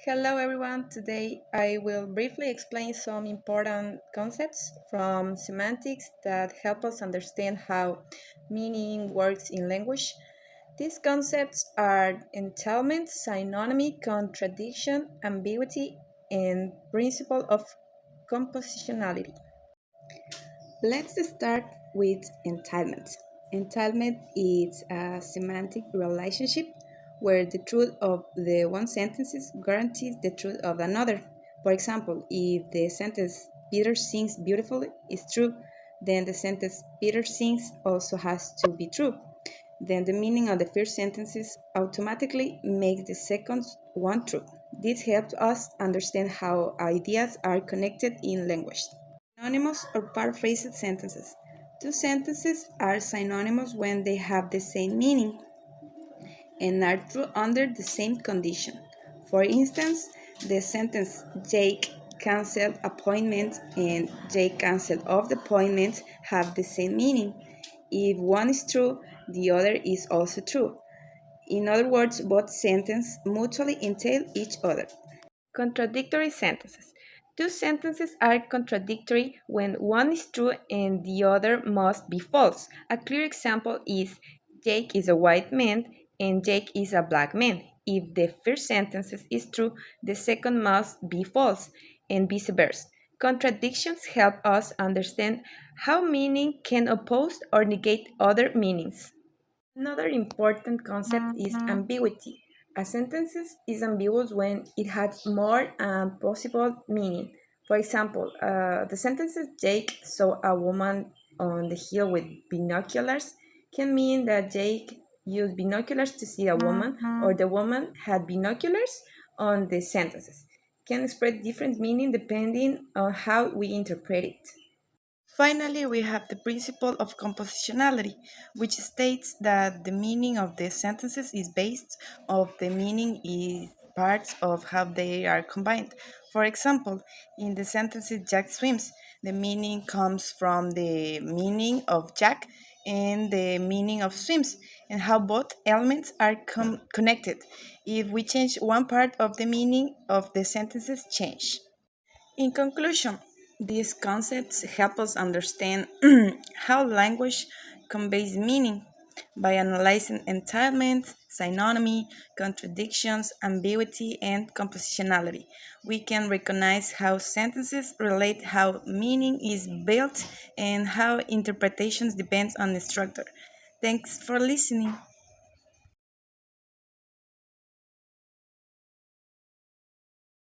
Hello everyone, today I will briefly explain some important concepts from semantics that help us understand how meaning works in language. These concepts are entailment, synonymy, contradiction, ambiguity, and principle of compositionality. Let's start with entailment. Entailment is a semantic relationship where the truth of the one sentence guarantees the truth of another. For example, if the sentence Peter sings beautifully is true, then the sentence Peter sings also has to be true. Then the meaning of the first sentences automatically makes the second one true. This helps us understand how ideas are connected in language. Synonymous or paraphrased sentences. Two sentences are synonymous when they have the same meaning and are true under the same condition. For instance, the sentence Jake canceled appointment and Jake canceled off the appointment have the same meaning. If one is true, the other is also true. In other words, both sentences mutually entail each other. Contradictory sentences. Two sentences are contradictory when one is true and the other must be false. A clear example is Jake is a white man and Jake is a black man. If the first sentence is true, the second must be false, and vice versa. Contradictions help us understand how meaning can oppose or negate other meanings. Another important concept is ambiguity. A sentence is ambiguous when it has more possible meaning. For example, the sentences Jake saw a woman on the hill with binoculars can mean that Jake used binoculars to see a woman, or the woman had binoculars on the sentences. Can spread different meaning depending on how we interpret it. Finally, we have the principle of compositionality, which states that the meaning of the sentences is based on the meaning is parts of how they are combined. For example, in the sentences Jack swims, the meaning comes from the meaning of Jack and the meaning of swims, and how both elements are connected. If we change one part of the meaning of the sentences change. In conclusion, these concepts help us understand how language conveys meaning by analyzing entailment, synonymy, contradictions, ambiguity, and compositionality. We can recognize how sentences relate, how meaning is built, and how interpretations depend on the structure. Thanks for listening.